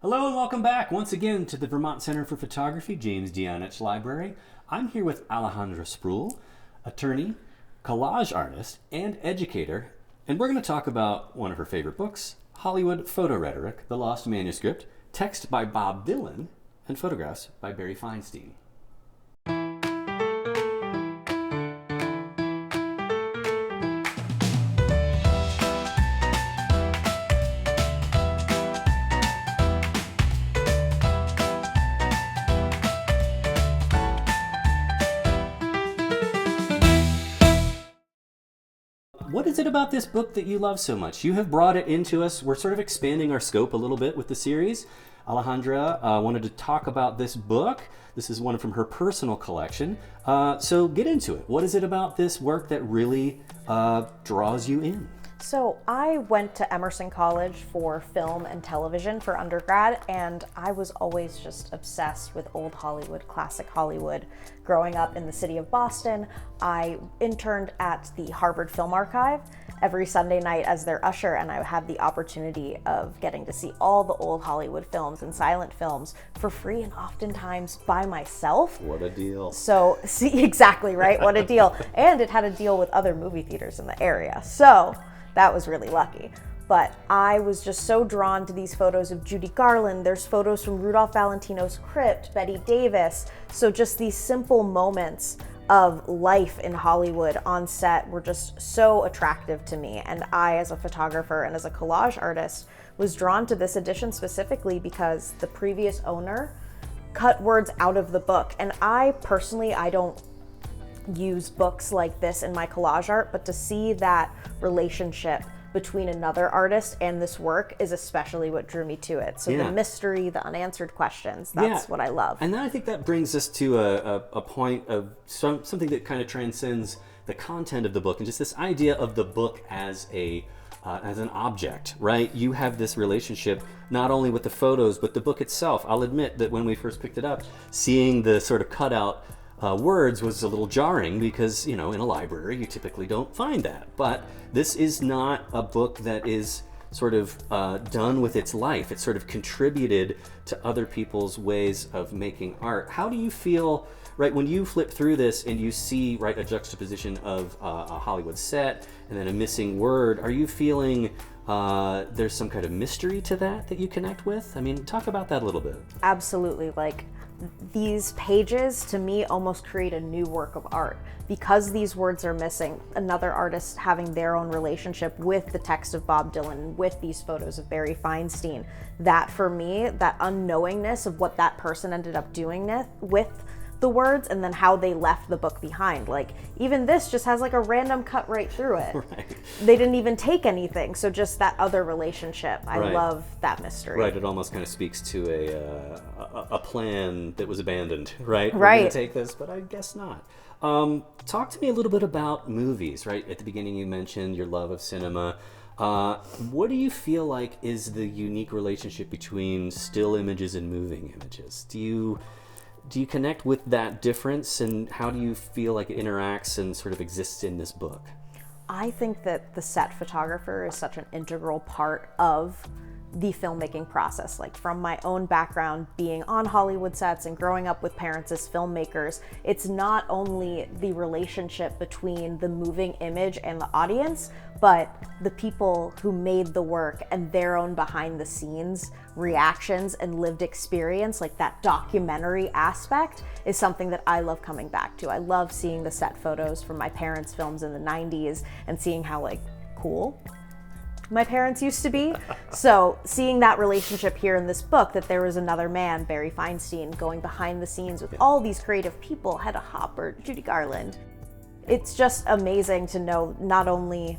Hello and welcome back once again to the Vermont Center for Photography, James Dionich Library. I'm here with Alejandra Spruill, attorney, collage artist, and educator, and we're going to talk about one of her favorite books, Hollywood Foto-Rhetoric, The Lost Manuscript, text by Bob Dylan, and photographs by Barry Feinstein. What is it about this book that you love so much? You have brought it into us. We're sort of expanding our scope a little bit with the series. Alejandra wanted to talk about this book. This is one from her personal collection. So get into it. What is it about this work that really draws you in? So I went to Emerson College for film and television for undergrad, and I was always just obsessed with old Hollywood, classic Hollywood. Growing up in the city of Boston, I interned at the Harvard Film Archive every Sunday night as their usher, and I had the opportunity of getting to see all the old Hollywood films and silent films for free, and oftentimes by myself. What a deal. So, see, exactly, right? What a deal. And it had a deal with other movie theaters in the area. So that was really lucky. But I was just so drawn to these photos of Judy Garland. There's photos from Rudolph Valentino's crypt, Betty Davis. So just these simple moments of life in Hollywood on set were just so attractive to me. And I, as a photographer and as a collage artist, was drawn to this edition specifically because the previous owner cut words out of the book. And I personally, I don't use books like this in my collage art, but to see that relationship between another artist and this work is especially what drew me to it. So the mystery, the unanswered questions, that's what I love. And then I think that brings us to a point of something that kind of transcends the content of the book and just this idea of the book as an object, right? You have this relationship not only with the photos, but the book itself. I'll admit that when we first picked it up, seeing the sort of cutout words was a little jarring because, you know, in a library you typically don't find that. But this is not a book that is sort of done with its life. It's sort of contributed to other people's ways of making art. How do you feel, right, when you flip through this and you see, right, a juxtaposition of a Hollywood set and then a missing word, are you feeling there's some kind of mystery to that you connect with? I mean, talk about that a little bit. Absolutely. Like, these pages to me almost create a new work of art because these words are missing. Another artist having their own relationship with the text of Bob Dylan, with these photos of Barry Feinstein. That for me, that unknowingness of what that person ended up doing with the words and then how they left the book behind. Like, even this just has like a random cut right through it. Right. They didn't even take anything. So just that other relationship. I love that mystery. Right. It almost kind of speaks to a plan that was abandoned, right? Right. We're going to take this, but I guess not. Talk to me a little bit about movies, right? At the beginning you mentioned your love of cinema. What do you feel like is the unique relationship between still images and moving images? Do you connect with that difference, and how do you feel like it interacts and sort of exists in this book? I think that the set photographer is such an integral part of the filmmaking process. Like, from my own background being on Hollywood sets and growing up with parents as filmmakers, it's not only the relationship between the moving image and the audience, but the people who made the work and their own behind the scenes reactions and lived experience. Like, that documentary aspect is something that I love coming back to. I love seeing the set photos from my parents' films in the 90s and seeing how, like, cool my parents used to be. So seeing that relationship here in this book, that there was another man, Barry Feinstein, going behind the scenes with all these creative people, Hedda Hopper, Judy Garland. It's just amazing to know not only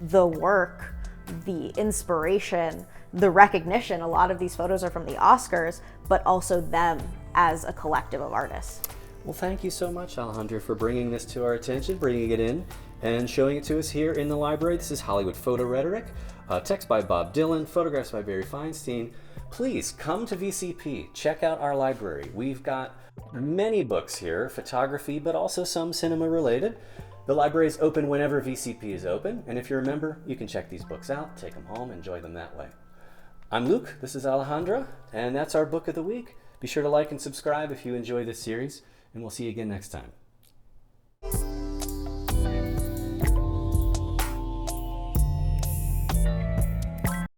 the work, the inspiration, the recognition. A lot of these photos are from the Oscars, but also them as a collective of artists. Well, thank you so much, Alejandra, for bringing this to our attention, bringing it in, and showing it to us here in the library. This is Hollywood Foto-Rhetoric, text by Bob Dylan, photographs by Barry Feinstein. Please come to VCP, check out our library. We've got many books here, photography, but also some cinema related. The library is open whenever VCP is open, and if you're a member, you can check these books out, take them home, enjoy them that way. I'm Luke, this is Alejandra, and that's our book of the week. Be sure to like and subscribe if you enjoy this series, and we'll see you again next time.